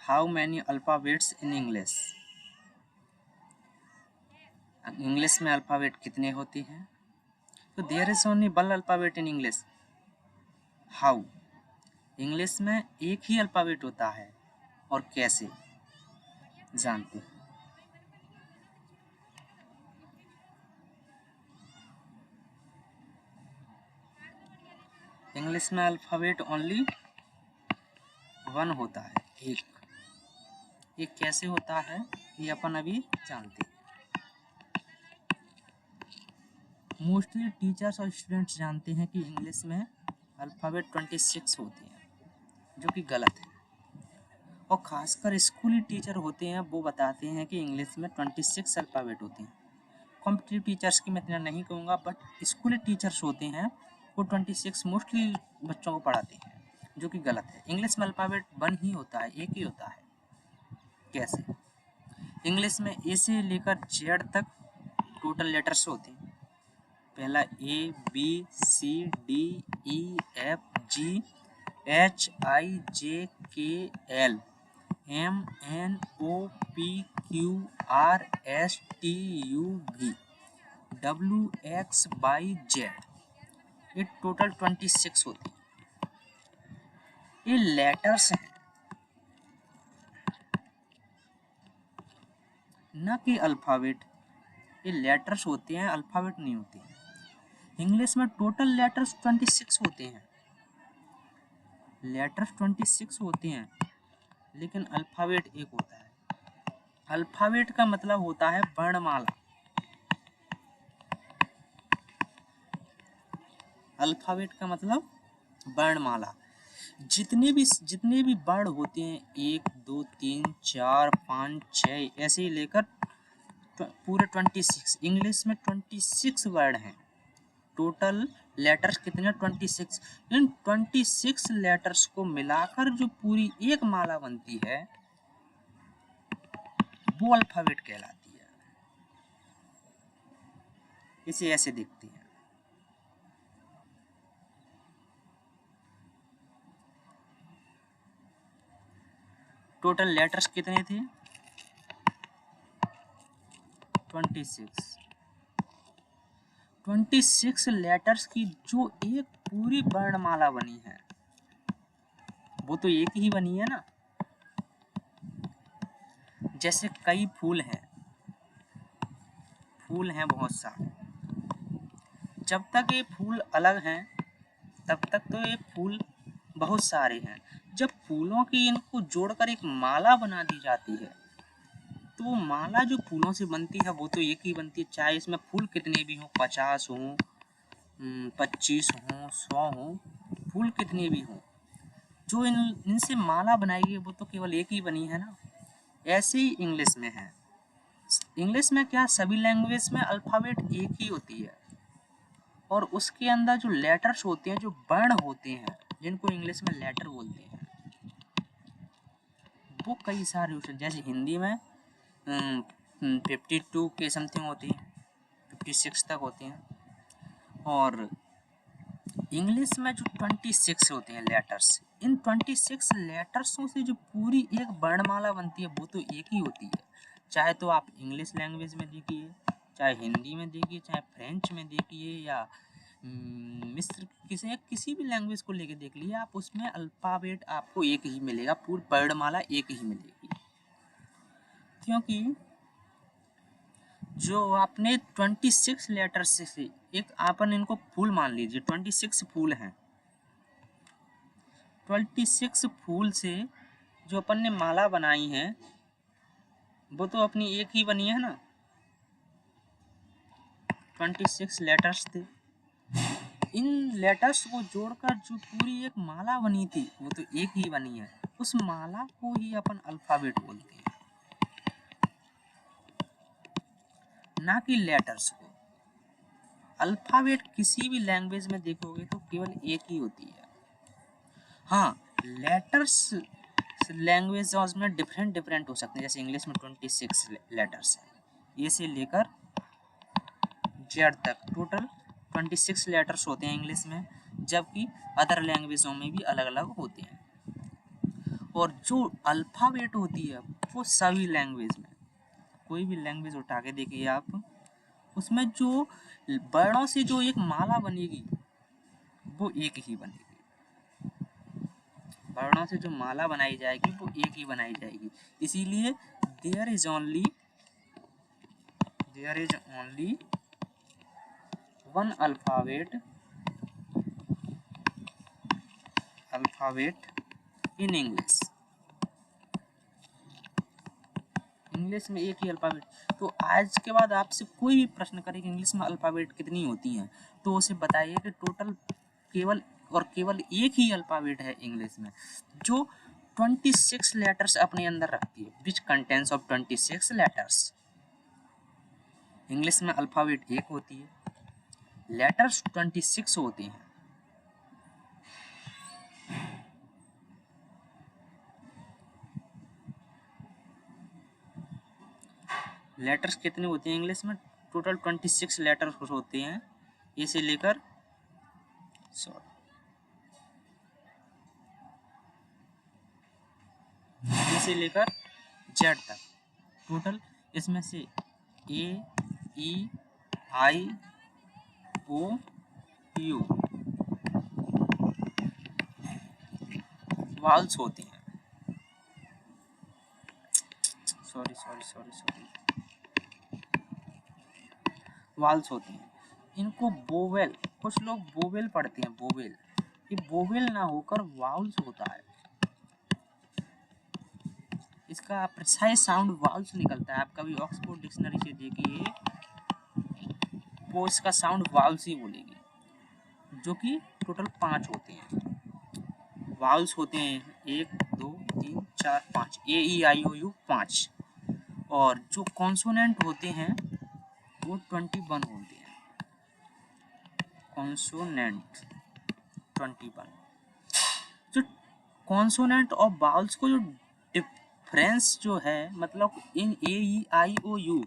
How many alphabets in English? English में alphabet कितने होती हैं? तो there is only one alphabet in English. How? English में एक ही अल्फ़ाबेट होता है। और कैसे? जानते हैं। इंग्लिश में अल्फ़ाबेट ओनली वन होता है, एक। ये कैसे होता है ये अपन अभी जानते हैं। मोस्टली टीचर्स और स्टूडेंट्स जानते हैं कि इंग्लिश में अल्फ़ाबेट 26 होती हैं, जो कि गलत है। और ख़ासकर स्कूली टीचर होते हैं वो बताते हैं कि इंग्लिश में 26 अल्फ़ाबेट होते हैं। कॉम्पिटिटिव टीचर्स की मैं इतना नहीं कहूँगा, बट स्कूली टीचर्स होते हैं वो 26 मोस्टली बच्चों को पढ़ाते हैं, जो कि गलत है। इंग्लिश में अल्फ़ाबेट वन ही होता है, एक ही होता है। कैसे? इंग्लिश में ए से लेकर जेड तक टोटल लेटर्स होते हैं। पहला A, B, C, D, E, F, G, H, I, J, K, L, M, N, O, P, Q, R, S, T, U, V, W, X, Y, Z. ये टोटल 26 होती है। ये लेटर्स हैं, न कि अल्फ़ाबेट। ये लेटर्स होते हैं, अल्फ़ाबेट नहीं होते हैं। इंग्लिश में टोटल लेटर्स 26 होते हैं। लेटर्स 26 होते हैं, लेकिन अल्फ़ाबेट एक होता है। अल्फ़ाबेट का मतलब होता है वर्णमाला। अल्फ़ाबेट का मतलब वर्णमाला। जितने भी वर्ण होते हैं, 1, 2, 3, 4, 5, 6, ऐसे ही लेकर पूरे 26। इंग्लिश में 26 वर्ड हैं। टोटल लेटर्स कितने? 26। इन 26 लेटर्स को मिलाकर जो पूरी एक माला बनती है वो अल्फ़ाबेट कहलाती है। इसे ऐसे देखते हैं। टोटल लेटर्स कितने थे? 26। 26 लेटर्स की जो एक पूरी वर्णमाला बनी है वो तो एक ही बनी है ना। जैसे कई फूल हैं बहुत सारे। जब तक ये फूल अलग हैं तब तक तो ये फूल बहुत सारे हैं। जब फूलों की इनको जोड़कर एक माला बना दी जाती है तो माला जो फूलों से बनती है वो तो एक ही बनती है, चाहे इसमें फूल कितने भी हों, 50 हों, 25 हों, 100 हों, फूल कितने भी हों, जो इनसे माला बनाई गई वो तो केवल एक ही बनी है ना। ऐसे ही इंग्लिश में है। इंग्लिश में क्या, सभी लैंग्वेज में अल्फ़ाबेट एक ही होती है और उसके अंदर जो लेटर्स होते हैं, जो वर्ण होते हैं, जिनको इंग्लिश में लेटर बोलते हैं, वो कई सारे होते हैं। जैसे हिंदी में 52 के समथिंग होती हैं, 56 तक होती हैं। और इंग्लिश में जो 26 होते हैं लेटर्स, इन 26 लेटर्सों से जो पूरी एक वर्णमाला बनती है वो तो एक ही होती है। चाहे तो आप इंग्लिश लैंग्वेज में देखिए, चाहे हिंदी में देखिए, चाहे फ्रेंच में देखिए, या मिस्र किसी भी लैंग्वेज को लेके देख लीजिए आप, उसमें अल्फ़ाबेट आपको एक ही मिलेगा, पूरी वर्णमाला एक ही मिलेगी। क्योंकि जो आपने 26 लेटर्स से एक आपन इनको फूल मान लीजिए, 26 फूल हैं। 26 फूल से जो अपन ने माला बनाई है वो तो अपनी एक ही बनी है ना। 26 लेटर्स थे, इन लेटर्स को जोड़कर जो पूरी एक माला बनी थी वो तो एक ही बनी है। उस माला को ही अपन अल्फ़ाबेट बोलते हैं, ना कि लेटर्स को। अल्फ़ाबेट किसी भी लैंग्वेज में देखोगे तो केवल एक ही होती है। हाँ, लेटर्स लैंग्वेज में डिफरेंट हो सकते हैं। जैसे इंग्लिश में 26 लेटर्स हैं, ए से लेकर जेड तक टोटल 26 लेटर्स होते हैं इंग्लिश में, जबकि अदर लैंग्वेजों में भी अलग अलग होते हैं। और जो अल्फ़ाबेट होती है वो सभी लैंग्वेज में, कोई भी लैंग्वेज उठा के देखिए आप, उसमें जो वर्णों से जो एक माला बनेगी वो एक ही बनेगी, वर्णों से जो माला बनाई जाएगी वो एक ही बनाई जाएगी। इसीलिए there is only one alphabet in English. English में एक ही अल्फ़ाबेट। तो आज के बाद आपसे कोई भी प्रश्न करे कि इंग्लिश में अल्फ़ाबेट कितनी होती हैं, तो उसे बताइए कि टोटल केवल एक ही अल्फ़ाबेट है इंग्लिश में, जो 26 लेटर्स अपने अंदर रखती है, which contains of 26 letters. English में अल्फ़ाबेट एक होती है, लेटर्स 26 होते हैं। लेटर्स कितने होते हैं इंग्लिश में? टोटल 26 लेटर्स होते हैं, ए से लेकर ए से लेकर जेड तक। टोटल इसमें से ए, ई, आई, ओ, यू वाल्स होते हैं। सॉरी वाल्स होते हैं। इनको बोवेल, कुछ लोग बोवेल पढ़ते हैं, बोवेल, ये बोवेल ना होकर वाउल्स होता है। इसका प्रिसाइज साउंड वाउल्स निकलता है। आप कभी ऑक्सफोर्ड डिक्शनरी से देखिए, वो इसका साउंड वाउल्स ही बोलेगी, जो कि टोटल 5 होते हैं। वाउल्स होते हैं 1 2 3 4 5, ए ई आई ओ यू 5, और जो कॉन्सोनेंट होते हैं वो 21 होते हैं। कॉन्सोनेंट 21। जो कॉन्सोनेंट और वाउल्स को जो डिफरेंस जो है, मतलब इन ए ई आई ओ यू,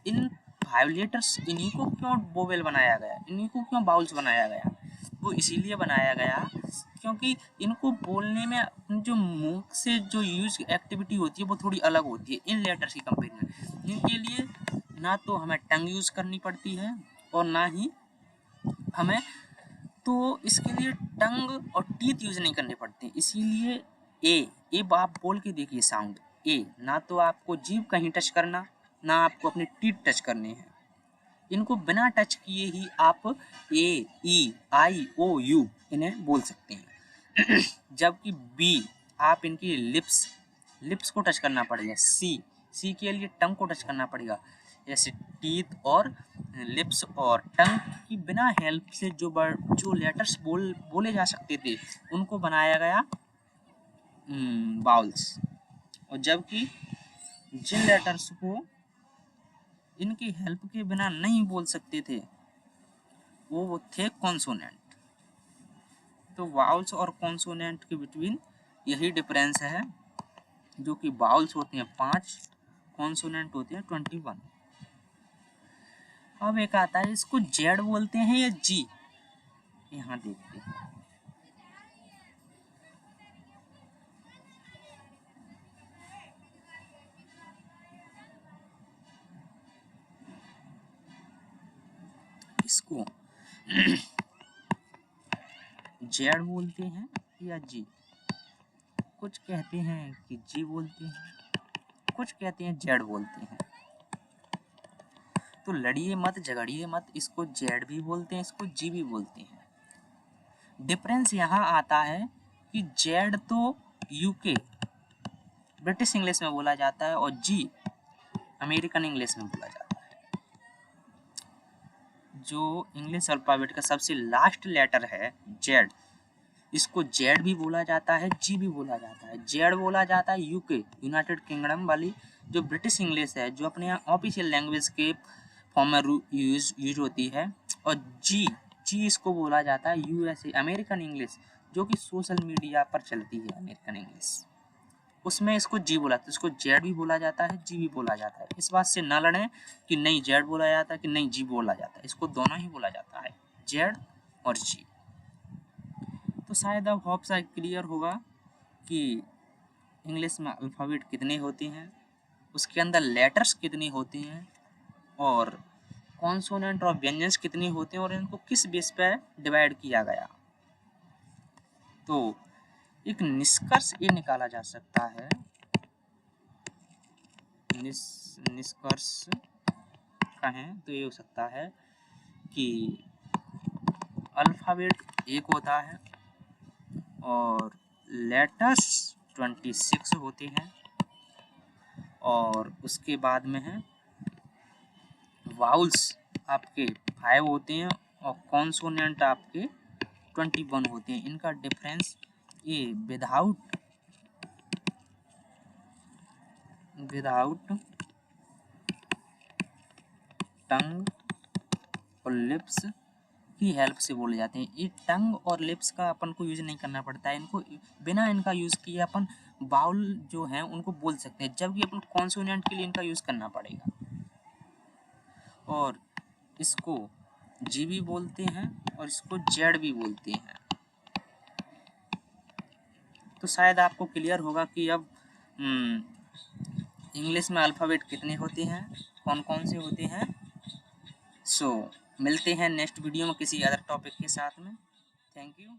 इन 5 लेटर्स, इन्हीं को क्यों वोवेल बनाया गया, इन्हीं को क्यों वाउल्स बनाया गया? वो इसीलिए बनाया गया क्योंकि इनको बोलने में जो मुंह से जो यूज एक्टिविटी होती है वो थोड़ी अलग होती है इन लेटर्स की कंपेरिजन। इनके लिए ना तो हमें टंग यूज करनी पड़ती है और ना ही हमें, तो इसके लिए टंग और टीथ यूज नहीं करने पड़ते। इसीलिए ए आप बोल के देखिए साउंड ए, ना तो आपको जीभ कहीं टच करना, ना आपको अपने टीथ टच करने हैं। इनको बिना टच किए ही आप ए ई आई ओ यू इन्हें बोल सकते हैं। जबकि बी आप इनकी लिप्स को टच करना पड़ेगा। सी के लिए टंग को टच करना पड़ेगा। जैसे टीथ और लिप्स और टंग की बिना हेल्प से जो लेटर्स बोले जा सकते थे उनको बनाया गया वाउल्स, और जबकि जिन लेटर्स को इनकी हेल्प के बिना नहीं बोल सकते थे वो थे कॉन्सोनेंट। तो वाउल्स और कॉन्सोनेंट के बिटवीन यही डिफरेंस है, जो कि वाउल्स होते हैं 5, कॉन्सोनेंट होते हैं 21। अब एक आता है, इसको जेड बोलते हैं या जी, यहाँ देखते हैं। इसको जेड बोलते हैं या जी। कुछ कहते हैं कि जी बोलते हैं, कुछ कहते हैं जेड बोलते हैं। तो लड़िए मत, झगड़िए मत, इसको जेड भी बोलते हैं, इसको जी भी बोलते हैं। डिफरेंस यहाँ आता है कि जेड तो यूके ब्रिटिश इंग्लिश में बोला जाता है और जी अमेरिकन इंग्लिश में बोला जाता है। जो इंग्लिश अल्फाबेट का सबसे लास्ट लेटर है जेड, इसको जेड भी बोला जाता है, जी भी बोला जाता है। जेड बोला जाता है यूके यूनाइटेड किंगडम वाली जो ब्रिटिश इंग्लिश है, जो अपने यहाँ ऑफिशियल लैंग्वेज के फॉर्म में यूज होती है, और जी इसको बोला जाता है यूएसए अमेरिकन इंग्लिश, जो कि सोशल मीडिया पर चलती है अमेरिकन इंग्लिश, उसमें इसको जी बोला जाता है। इसको जेड भी बोला जाता है, जी भी बोला जाता है। इस बात से ना लड़ें कि नहीं जेड बोला जाता है कि नहीं जी बोला जाता है, इसको दोनों ही बोला जाता है, जेड और जी। तो शायद अब होप सा क्लियर होगा कि इंग्लिश में अल्फ़ाबेट कितने होते हैं, उसके अंदर लेटर्स कितने होते हैं, और कॉन्सोनेंट और व्यंजन कितने होते हैं, और इनको किस बेस पर डिवाइड किया गया। तो एक निष्कर्ष ये निकाला जा सकता है, निष्कर्ष कहें तो ये हो सकता है कि अल्फ़ाबेट एक होता है और लेटर्स 26 होते हैं, और उसके बाद में है वाउल्स आपके 5 होते हैं और कॉन्सोनेंट आपके 21 होते हैं। इनका डिफरेंस ये विदाउट टंग और लिप्स की हेल्प से बोले जाते हैं। ये टंग और लिप्स का अपन को यूज नहीं करना पड़ता है, इनको बिना इनका यूज किए अपन बाउल जो हैं उनको बोल सकते हैं, जबकि अपन कॉन्सोनेंट के लिए इनका यूज करना पड़ेगा। और इसको जी भी बोलते हैं और इसको जेड भी बोलते हैं। तो शायद आपको क्लियर होगा कि अब इंग्लिश में अल्फ़ाबेट कितने होते हैं, कौन कौन से होते हैं। सो मिलते हैं नेक्स्ट वीडियो में किसी अदर टॉपिक के साथ में। Thank you.